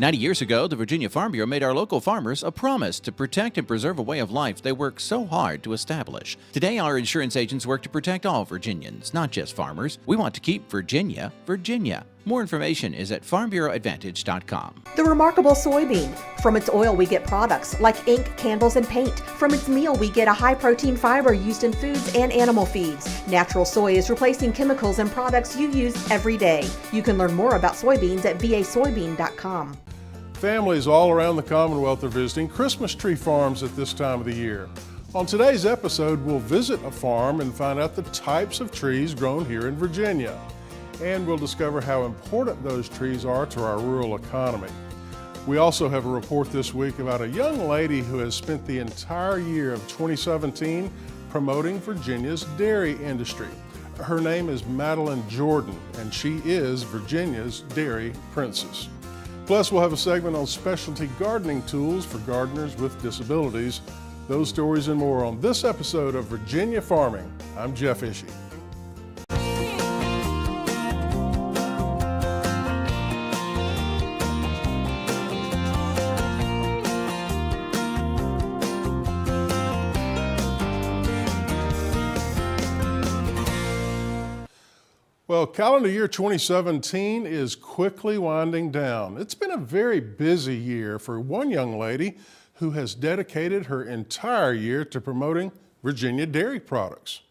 90 years ago, the Virginia Farm Bureau made our local farmers a promise to protect and preserve a way of life they work so hard to establish. Today, our insurance agents work to protect all Virginians, not just farmers. We want to keep Virginia, Virginia. More information is at farmbureauadvantage.com. The remarkable soybean. From its oil, we get products like ink, candles, and paint. From its meal, we get a high-protein fiber used in foods and animal feeds. Natural soy is replacing chemicals and products you use every day. You can learn more about soybeans at vasoybean.com. Families all around the Commonwealth are visiting Christmas tree farms at this time of the year. On today's episode, we'll visit a farm and find out the types of trees grown here in Virginia. And we'll discover how important those trees are to our rural economy. We also have a report this week about a young lady who has spent the entire year of 2017 promoting Virginia's dairy industry. Her name is Madelynn Jordan, and she is Virginia's dairy princess. Plus, we'll have a segment on specialty gardening tools for gardeners with disabilities. Those stories and more on this episode of Virginia Farming. I'm Jeff Ishii. Well, calendar year 2017 is quickly winding down. It's been a very busy year for one young lady who has dedicated her entire year to promoting Virginia dairy products.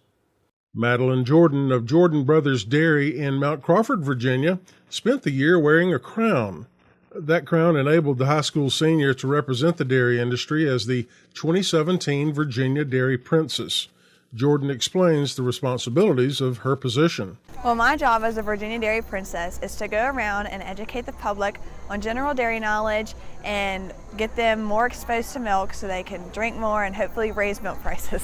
Madelynn Jordan of Jordan Brothers Dairy in Mount Crawford, Virginia, spent the year wearing a crown. That crown enabled the high school senior to represent the dairy industry as the 2017 Virginia Dairy Princess. Jordan explains the responsibilities of her position. Well, my job as a Virginia Dairy Princess is to go around and educate the public on general dairy knowledge and get them more exposed to milk so they can drink more and hopefully raise milk prices.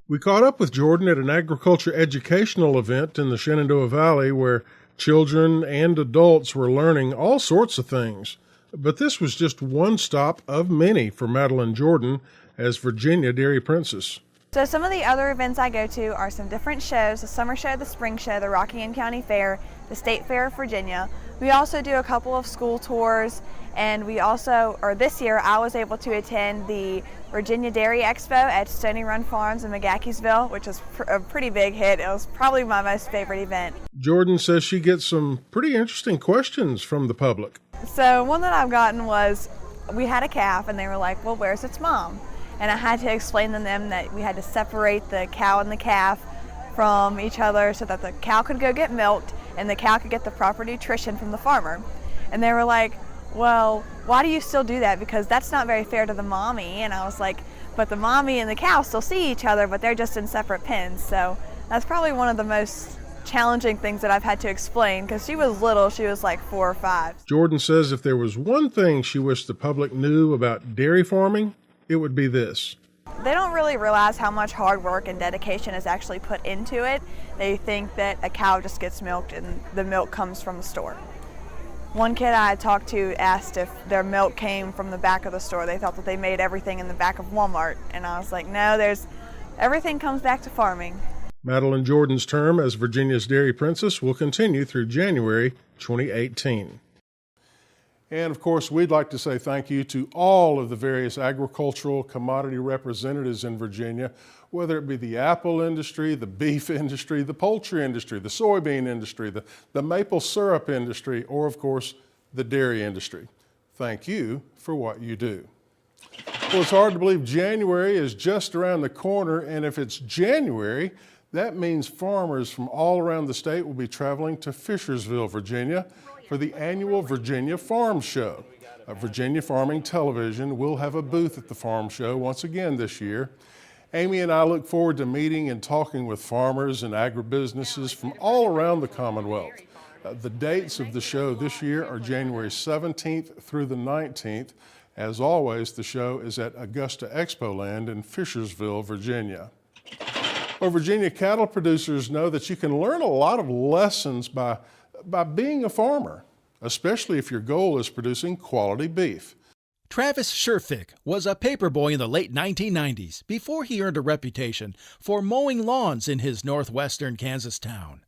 We caught up with Jordan at an agriculture educational event in the Shenandoah Valley where children and adults were learning all sorts of things. But this was just one stop of many for Madelynn Jordan as Virginia Dairy Princess. So some of the other events I go to are some different shows: the summer show, the spring show, the Rockingham County Fair, the State Fair of Virginia. We also do a couple of school tours, and this year I was able to attend the Virginia Dairy Expo at Stony Run Farms in McGaheysville, which was a pretty big hit. It was probably my most favorite event. Jordan says she gets some pretty interesting questions from the public. So one that I've gotten was, we had a calf and they were like, well, where's its mom? And I had to explain to them that we had to separate the cow and the calf from each other so that the cow could go get milked and the cow could get the proper nutrition from the farmer. And they were like, well, why do you still do that? Because that's not very fair to the mommy. And I was like, but the mommy and the cow still see each other, but they're just in separate pens. So that's probably one of the most challenging things that I've had to explain, because she was little. She was like 4 or 5. Jordan says if there was one thing she wished the public knew about dairy farming, it would be this. They don't really realize how much hard work and dedication is actually put into it. They think that a cow just gets milked and the milk comes from the store. One kid I had talked to asked if their milk came from the back of the store. They thought that they made everything in the back of Walmart. And I was like, no, everything comes back to farming. Madelynn Jordan's term as Virginia's Dairy Princess will continue through January 2018. And of course, we'd like to say thank you to all of the various agricultural commodity representatives in Virginia, whether it be the apple industry, the beef industry, the poultry industry, the soybean industry, the maple syrup industry, or of course, the dairy industry. Thank you for what you do. Well, it's hard to believe January is just around the corner, and if it's January, that means farmers from all around the state will be traveling to Fishersville, Virginia, for the annual Virginia Farm Show. Virginia Farming Television will have a booth at the farm show once again this year. Amy and I look forward to meeting and talking with farmers and agribusinesses from all around the Commonwealth. The dates of the show this year are January 17th through the 19th. As always, the show is at Augusta Expoland in Fishersville, Virginia. Well, Virginia cattle producers know that you can learn a lot of lessons by being a farmer, especially if your goal is producing quality beef. Travis Sherfick was a paperboy in the late 1990s before he earned a reputation for mowing lawns in his northwestern Kansas town.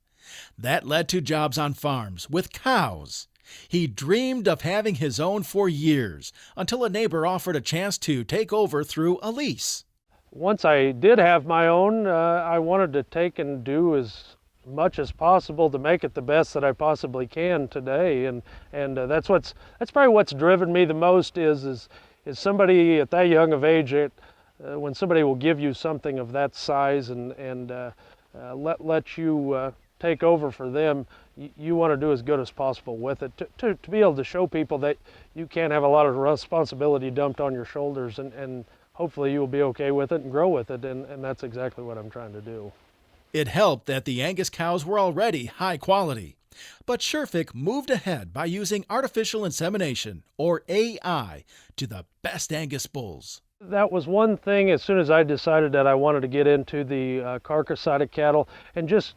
That led to jobs on farms with cows. He dreamed of having his own for years until a neighbor offered a chance to take over through a lease. Once I did have my own, I wanted to take and do as much as possible to make it the best that I possibly can today, and that's probably what's driven me the most is somebody at that young of age, when somebody will give you something of that size and let you take over for them, you want to do as good as possible with it to be able to show people that you can't have a lot of responsibility dumped on your shoulders, and hopefully you will be okay with it and grow with it, and that's exactly what I'm trying to do. It helped that the Angus cows were already high quality. But Sherfick moved ahead by using artificial insemination, or AI, to the best Angus bulls. That was one thing as soon as I decided that I wanted to get into the carcass side of cattle and just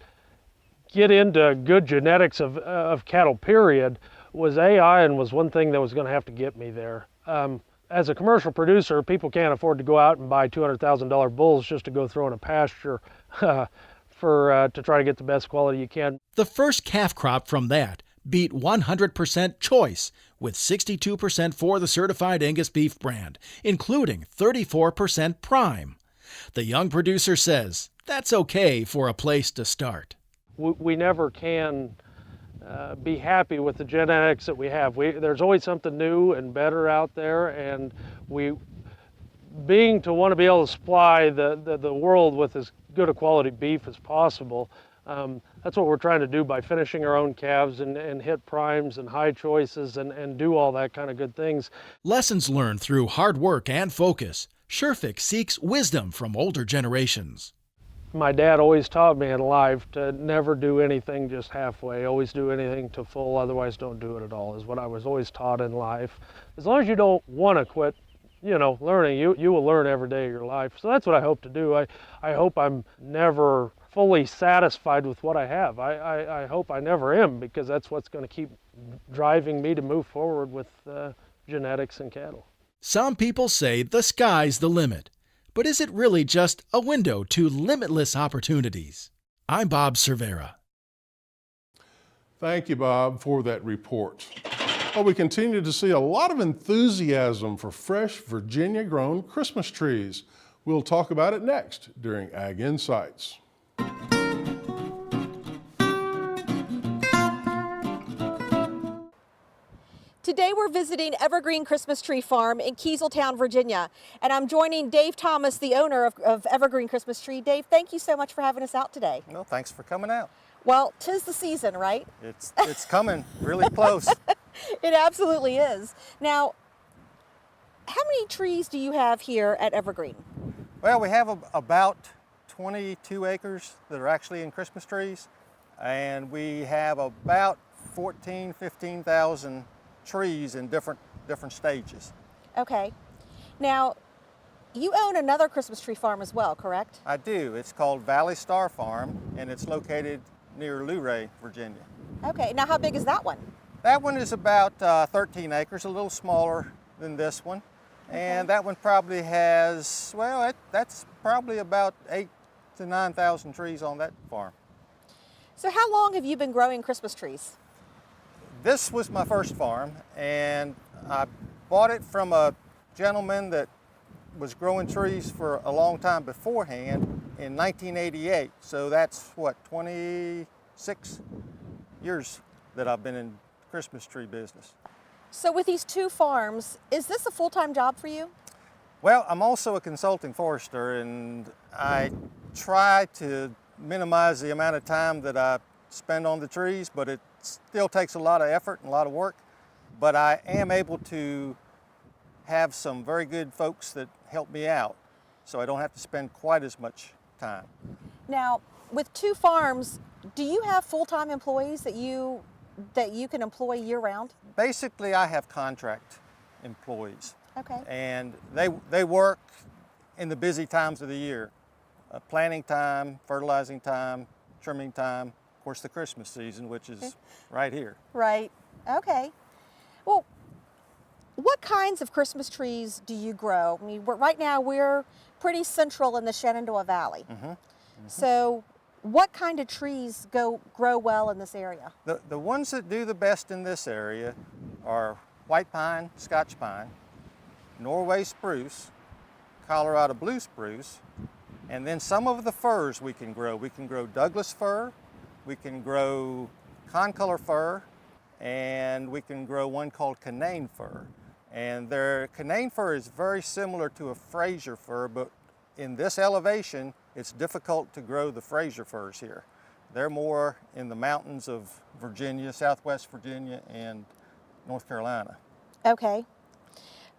get into good genetics of cattle, period, was AI, and was one thing that was going to have to get me there. As a commercial producer, people can't afford to go out and buy $200,000 bulls just to go throw in a pasture to try to get the best quality you can. The first calf crop from that beat 100% choice, with 62% for the certified Angus beef brand, including 34% prime. The young producer says that's okay for a place to start. We never can be happy with the genetics that we have. There's always something new and better out there, and we want to be able to supply the world with as good a quality beef as possible. That's what we're trying to do by finishing our own calves and hit primes and high choices and do all that kind of good things. Lessons learned through hard work and focus. Sherfick seeks wisdom from older generations. My dad always taught me in life to never do anything just halfway, always do anything to full, otherwise don't do it at all, is what I was always taught in life. As long as you don't want to quit, learning, you will learn every day of your life. So that's what I hope to do. I hope I'm never fully satisfied with what I have. I hope I never am, because that's what's going to keep driving me to move forward with genetics and cattle. Some people say the sky's the limit. But is it really just a window to limitless opportunities? I'm Bob Cervera. Thank you, Bob, for that report. Well, we continue to see a lot of enthusiasm for fresh Virginia-grown Christmas trees. We'll talk about it next during Ag Insights. Today we're visiting Evergreen Christmas Tree Farm in Kieseltown, Virginia. And I'm joining Dave Thomas, the owner of Evergreen Christmas Tree. Dave, thank you so much for having us out today. Well, thanks for coming out. Well, 'tis the season, right? It's coming really close. It absolutely is. Now, how many trees do you have here at Evergreen? Well, we have about 22 acres that are actually in Christmas trees, and we have about 15,000 trees in different stages. Okay. Now, you own another Christmas tree farm as well, correct? I do. It's called Valley Star Farm, and it's located near Luray, Virginia. Okay. Now, how big is that one? That one is about 13 acres, a little smaller than this one. And that one probably has, well, that's probably about 8,000 to 9,000 trees on that farm. So how long have you been growing Christmas trees? This was my first farm, and I bought it from a gentleman that was growing trees for a long time beforehand in 1988. So that's what, 26 years that I've been in Christmas tree business. So with these two farms, is this a full-time job for you? Well, I'm also a consulting forester, and I try to minimize the amount of time that I spend on the trees, but it still takes a lot of effort and a lot of work. But I am able to have some very good folks that help me out, so I don't have to spend quite as much time. Now, with two farms, do you have full-time employees that you can employ year-round? Basically, I have contract employees. Okay. And they work in the busy times of the year. Planting time, fertilizing time, trimming time, of course the Christmas season, which is right here. Right. Okay. Well, what kinds of Christmas trees do you grow? I mean, right now we're pretty central in the Shenandoah Valley. So What kind of trees grow well in this area? The ones that do the best in this area are white pine, Scotch pine, Norway spruce, Colorado blue spruce, and then some of the firs we can grow. We can grow Douglas fir, we can grow concolor fir, and we can grow one called Canaan fir. And their Canaan fir is very similar to a Fraser fir, but in this elevation, it's difficult to grow the Fraser firs here. They're more in the mountains of Virginia, Southwest Virginia, and North Carolina. Okay.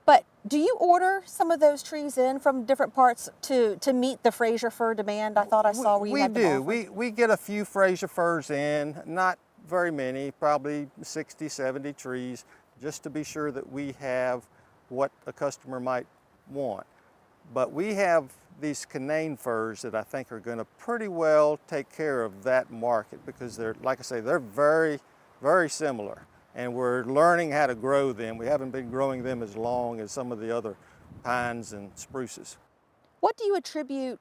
But do you order some of those trees in from different parts to meet the Fraser fir demand? I thought I saw where you had them offered. We do. We get a few Fraser firs in, not very many, probably 60, 70 trees, just to be sure that we have what a customer might want. But we have these Canaan firs that I think are going to pretty well take care of that market, because they're, like I say, they're very, very similar. And we're learning how to grow them. We haven't been growing them as long as some of the other pines and spruces. What do you attribute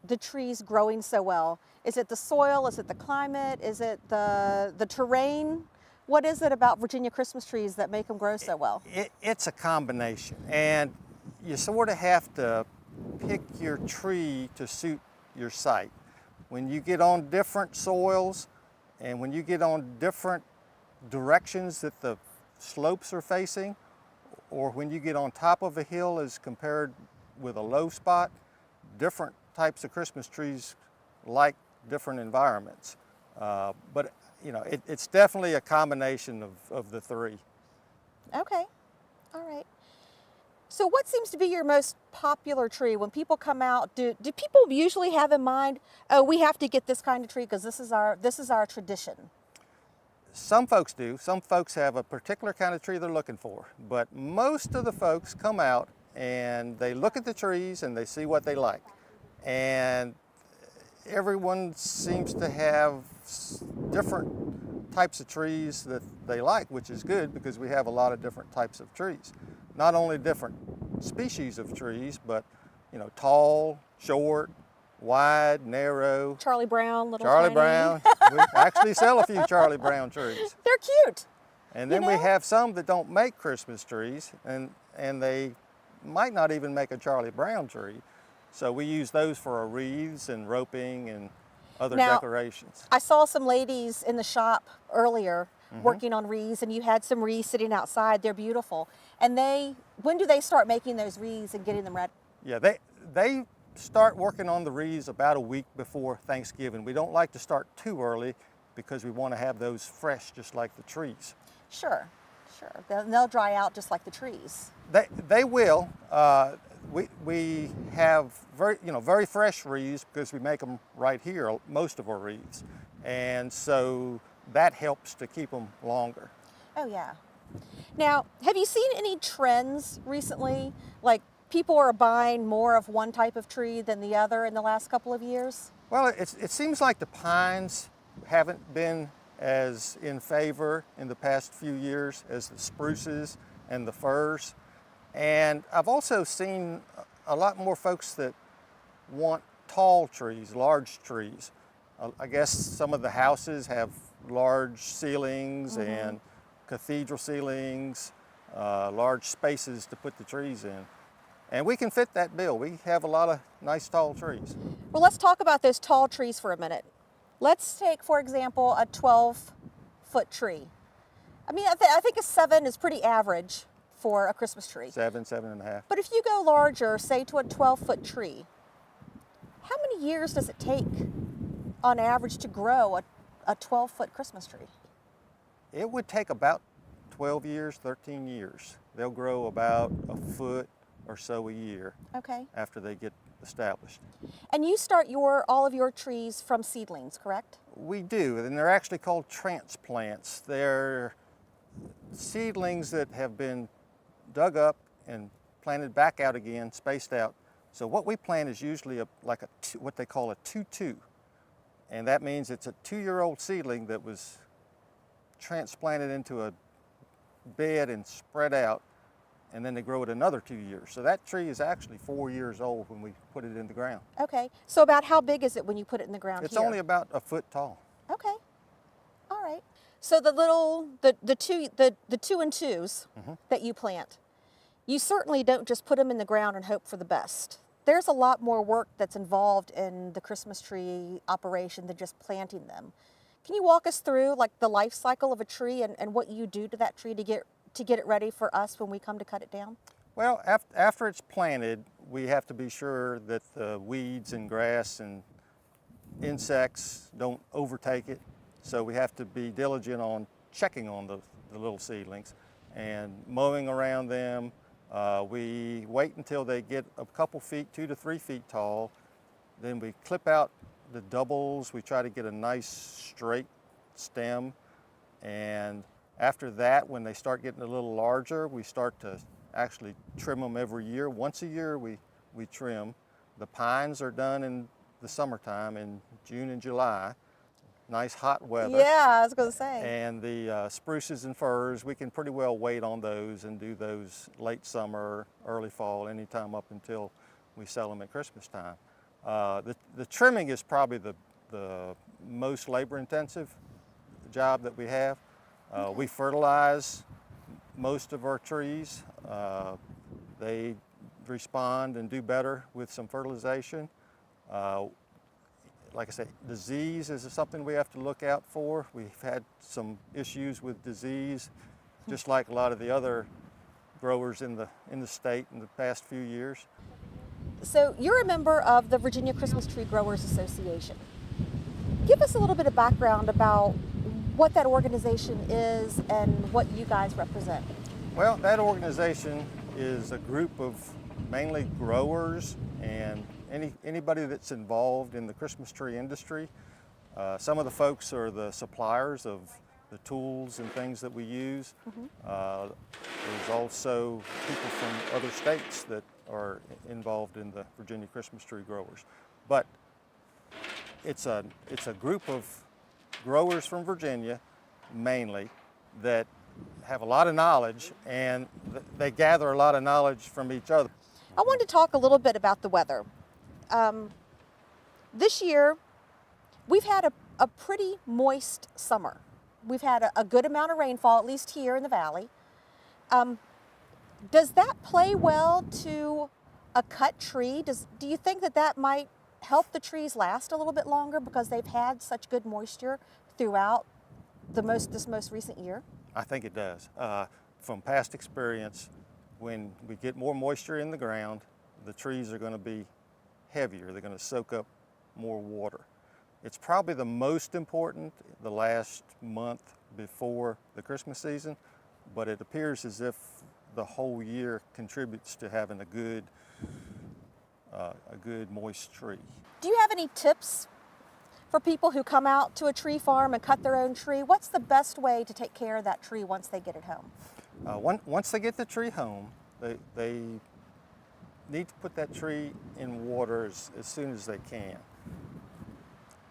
the trees growing so well? Is it the soil? Is it the climate? Is it the terrain? What is it about Virginia Christmas trees that make them grow so well? It's a combination, and you sort of have to pick your tree to suit your site. When you get on different soils and when you get on different directions that the slopes are facing, or when you get on top of a hill as compared with a low spot, different types of Christmas trees like different environments. But you know, it's definitely a combination of the three. Okay, all right. So what seems to be your most popular tree? When people come out, do people usually have in mind, oh, we have to get this kind of tree because this is our tradition? Some folks do. Some folks have a particular kind of tree they're looking for. But most of the folks come out and they look at the trees and they see what they like. And everyone seems to have different types of trees that they like, which is good because we have a lot of different types of trees. Not only different species of trees, but you know, tall, short, wide, narrow. Charlie Brown, little Charlie tiny. Brown. We actually sell a few Charlie Brown trees. They're cute. And then we have some that don't make Christmas trees, and they might not even make a Charlie Brown tree. So we use those for our wreaths and roping and other decorations. I saw some ladies in the shop earlier working on wreaths, and you had some wreaths sitting outside. They're beautiful. And when do they start making those wreaths and getting them ready? Yeah, they start working on the wreaths about a week before Thanksgiving. We don't like to start too early because we want to have those fresh, just like the trees. Sure, sure. They'll dry out just like the trees. They will. We have very fresh wreaths because we make them right here, most of our wreaths, and so that helps to keep them longer. Oh yeah. Now, have you seen any trends recently? Like people are buying more of one type of tree than the other in the last couple of years? Well, it seems like the pines haven't been as in favor in the past few years as the spruces and the firs. And I've also seen a lot more folks that want tall trees, large trees. I guess some of the houses have large ceilings and cathedral ceilings, large spaces to put the trees in. And we can fit that bill. We have a lot of nice tall trees. Well, let's talk about those tall trees for a minute. Let's take, for example, a 12-foot tree. I mean, I think a 7 is pretty average for a Christmas tree. 7.5. But if you go larger, say to a 12-foot tree, how many years does it take on average to grow a 12-foot Christmas tree? It would take about 12 years, 13 years. They'll grow about a foot or so a year after they get established. And you start all of your trees from seedlings, correct? We do, and they're actually called transplants. They're seedlings that have been dug up and planted back out again, spaced out. So what we plant is usually what they call a 2-2. And that means it's a 2-year-old seedling that was transplanted into a bed and spread out. and then they grow it another 2 years. So that tree is actually 4 years old when we put it in the ground. Okay. So about how big is it when you put it in the ground It's here? only about a foot tall. Okay. All right. So the little the 2 and 2s that you plant, you certainly don't just put them in the ground and hope for the best. There's a lot more work that's involved in the Christmas tree operation than just planting them. Can you walk us through like the life cycle of a tree and what you do to that tree to get it ready for us when we come to cut it down? Well, after it's planted, we have to be sure that the weeds and grass and insects don't overtake it. So we have to be diligent on checking on the little seedlings and mowing around them. We wait until they get a couple feet, 2 to 3 feet tall. Then we clip out the doubles. We try to get a nice straight stem. And after that, when they start getting a little larger, we start to actually trim them every year. Once a year we trim. The pines are done in the summertime in June and July. Nice hot weather. Yeah, I was going to say. And the spruces and firs, we can pretty well wait on those and do those late summer, early fall, anytime up until we sell them at Christmas time. The trimming is probably the most labor intensive job that we have. We fertilize most of our trees. They respond and do better with some fertilization. Like I said, disease is something we have to look out for. We've had some issues with disease, just like a lot of the other growers in the state in the past few years. So you're a member of the Virginia Christmas Tree Growers Association. Give us a little bit of background about what that organization is and what you guys represent. Well, that organization is a group of mainly growers and anybody that's involved in the Christmas tree industry. Some of the folks are the suppliers of the tools and things that we use. There's also people from other states that are involved in the Virginia Christmas tree growers. But it's a group of growers from Virginia, mainly, that have a lot of knowledge, and they gather a lot of knowledge from each other. I wanted to talk a little bit about the weather. This year, we've had a pretty moist summer. We've had a good amount of rainfall, at least here in the valley. Does that play well to a cut tree? Do you think that might help the trees last a little bit longer because they've had such good moisture throughout this most recent year? I think it does. From past experience, when we get more moisture in the ground, the trees are going to be heavier. They're going to soak up more water. It's probably the most important the last month before the Christmas season, but it appears as if the whole year contributes to having a good moist tree. Do you have any tips for people who come out to a tree farm and cut their own tree? What's the best way to take care of that tree once they get it home? Once they get the tree home, they need to put that tree in water as soon as they can.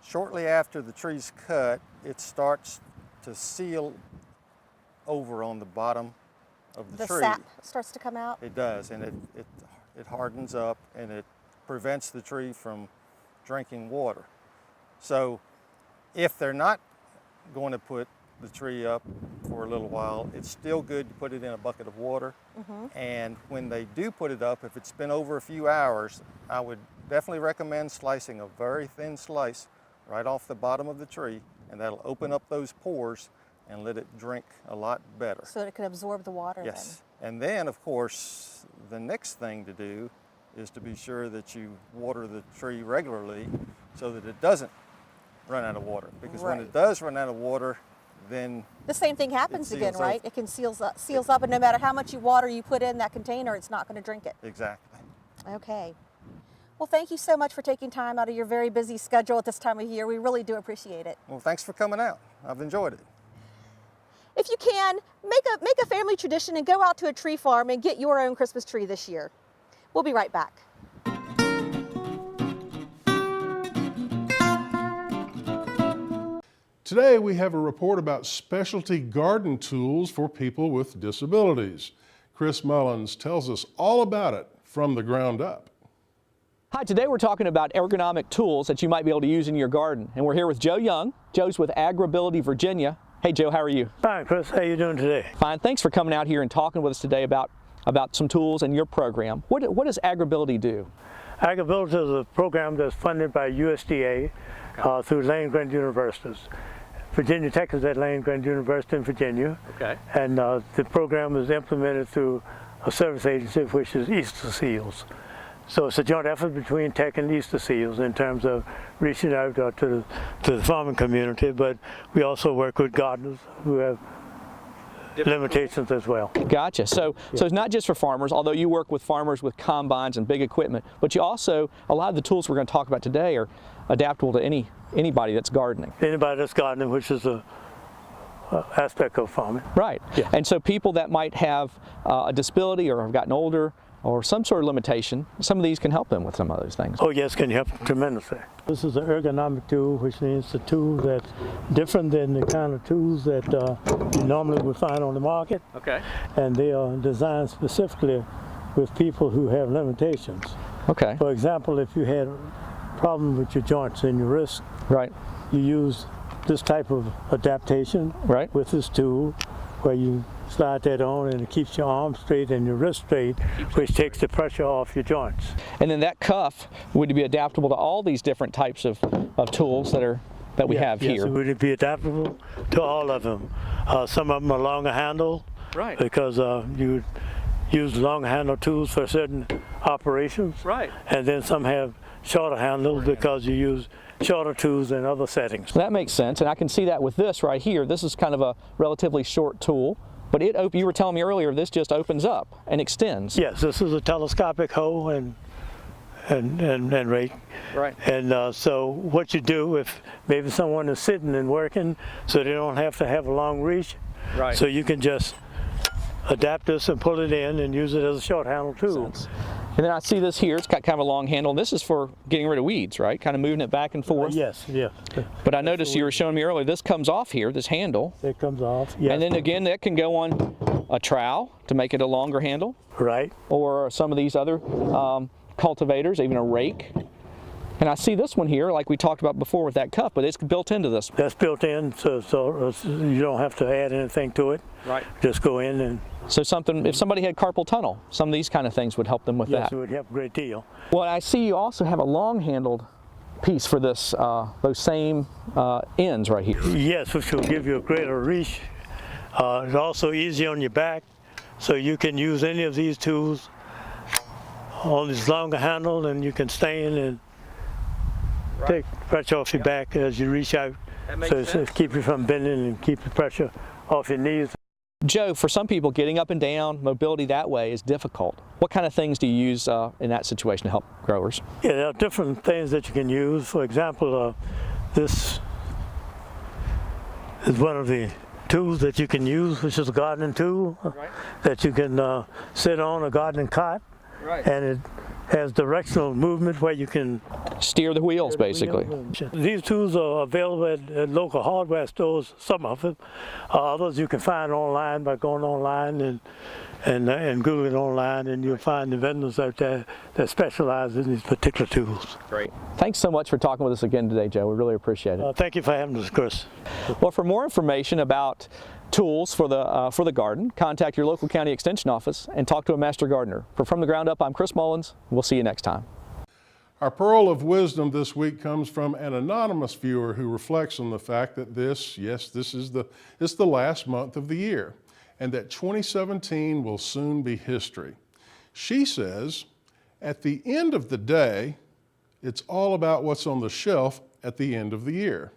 Shortly after the tree's cut, it starts to seal over on the bottom of the tree. The sap starts to come out? It does, and it hardens up, and it prevents the tree from drinking water. So if they're not going to put the tree up for a little while, it's still good to put it in a bucket of water. And when they do put it up, if it's been over a few hours, I would definitely recommend slicing a very thin slice right off the bottom of the tree, and that'll open up those pores and let it drink a lot better. So that it can absorb the water. Yes. And then, of course, the next thing to do is to be sure that you water the tree regularly so that it doesn't run out of water. Because when it does run out of water, then the same thing happens again, right? It can seals up, and no matter how much water you put in that container, it's not going to drink it. Exactly. Okay. Well, thank you so much for taking time out of your very busy schedule at this time of year. We really do appreciate it. Well, thanks for coming out. I've enjoyed it. If you can, make a family tradition and go out to a tree farm and get your own Christmas tree this year. We'll be right back. Today we have a report about specialty garden tools for people with disabilities. Chris Mullins tells us all about it from the ground up. Hi, today we're talking about ergonomic tools that you might be able to use in your garden. And we're here with Joe Young. Joe's with Agribility Virginia. Hey Joe, how are you? Fine, Chris. How you doing today? Fine. Thanks for coming out here and talking with us today about some tools and your program. What does Agribility do? Agribility is a program that's funded by USDA through land-grant universities. Virginia Tech is at land-grant university in Virginia. Okay. And the program is implemented through a service agency, which is Easter Seals. So it's a joint effort between Tech and Easter Seals in terms of reaching out to the farming community, but we also work with gardeners who have limitations as well. Gotcha. So it's not just for farmers, although you work with farmers with combines and big equipment, but you also, a lot of the tools we're going to talk about today are adaptable to anybody that's gardening. Anybody that's gardening, which is a aspect of farming. Right. Yeah. And so people that might have a disability or have gotten older or some sort of limitation, some of these can help them with some of those things. Oh yes, can help tremendously. This is an ergonomic tool, which means a tool that's different than the kind of tools that you normally would find on the market. Okay. And they are designed specifically with people who have limitations. Okay. For example, if you had a problem with your joints and your wrists, Right. you use this type of adaptation Right. with this tool where you slide that on and it keeps your arm straight and your wrist straight, which takes the pressure off your joints. And then that cuff would be adaptable to all these different types of tools that we have yes, here. it would be adaptable to all of them. Some of them are longer handle, Right. because you use longer handle tools for certain operations. Right. And then some have shorter handles because you use shorter tools in other settings. That makes sense, and I can see that with this right here. This is kind of a relatively short tool, but you were telling me earlier this just opens up and extends. Yes, this is a telescopic hoe and rake. Right. And so what you do if maybe someone is sitting and working, so they don't have to have a long reach. Right. So you can just adapt this and pull it in and use it as a short handle tool. And then I see this here, it's got kind of a long handle. This is for getting rid of weeds, right? Kind of moving it back and forth. Yes, yeah. But I noticed you were showing me earlier, this comes off here, this handle. It comes off, yes. And then again, that can go on a trowel to make it a longer handle. Right. Or some of these other cultivators, even a rake. And I see this one here, like we talked about before with that cuff, but it's built into this. That's built in, so you don't have to add anything to it. Right. Just go in and... So if somebody had carpal tunnel, some of these kind of things would help them with yes, that. it would help a great deal. Well, I see you also have a long-handled piece for this, those same ends right here. Yes, which will give you a greater reach. It's also easy on your back, so you can use any of these tools on this longer handle, and you can stand and take pressure off your back as you reach out. So it's keep you from bending and keep the pressure off your knees. Joe, for some people, getting up and down, mobility that way is difficult. What kind of things do you use in that situation to help growers? Yeah, there are different things that you can use. For example, this is one of the tools that you can use, which is a gardening tool that you can sit on, a gardening cot, and it has directional movement where you can steer the wheels, basically. These tools are available at local hardware stores, some of them. Others you can find online by going online and Googling online, and you'll find the vendors out there that specialize in these particular tools. Great. Thanks so much for talking with us again today, Joe. We really appreciate it. Thank you for having us, Chris. Well, for more information about tools for the garden, contact your local county extension office and talk to a master gardener. For From the Ground Up, I'm Chris Mullins. We'll see you next time. Our pearl of wisdom this week comes from an anonymous viewer who reflects on the fact that this is the last month of the year, and that 2017 will soon be history. She says, at the end of the day, it's all about what's on the shelf at the end of the year.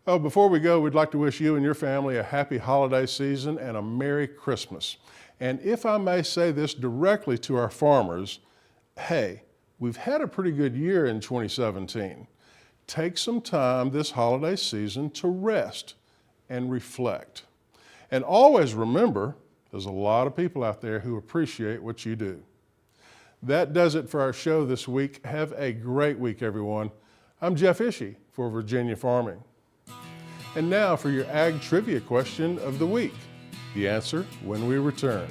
Well, before we go, we'd like to wish you and your family a happy holiday season and a Merry Christmas. And if I may say this directly to our farmers, hey, we've had a pretty good year in 2017. Take some time this holiday season to rest and reflect. And always remember, there's a lot of people out there who appreciate what you do. That does it for our show this week. Have a great week, everyone. I'm Jeff Ishii for Virginia Farming. And now for your Ag Trivia question of the week. The answer when we return.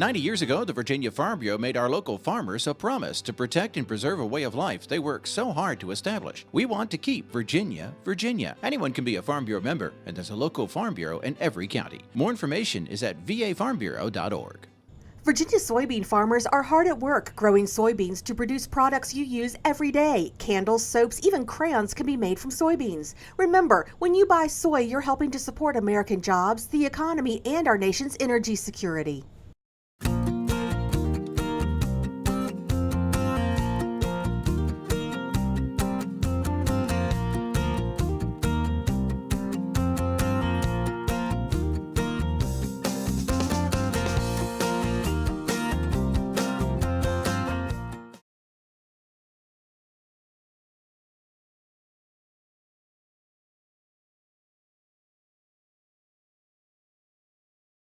"90 years ago, the Virginia Farm Bureau made our local farmers a promise to protect and preserve a way of life they work so hard to establish. We want to keep Virginia, Virginia. Anyone can be a Farm Bureau member, and there's a local Farm Bureau in every county. More information is at vafarmbureau.org. Virginia soybean farmers are hard at work growing soybeans to produce products you use every day. Candles, soaps, even crayons can be made from soybeans. Remember, when you buy soy, you're helping to support American jobs, the economy, and our nation's energy security.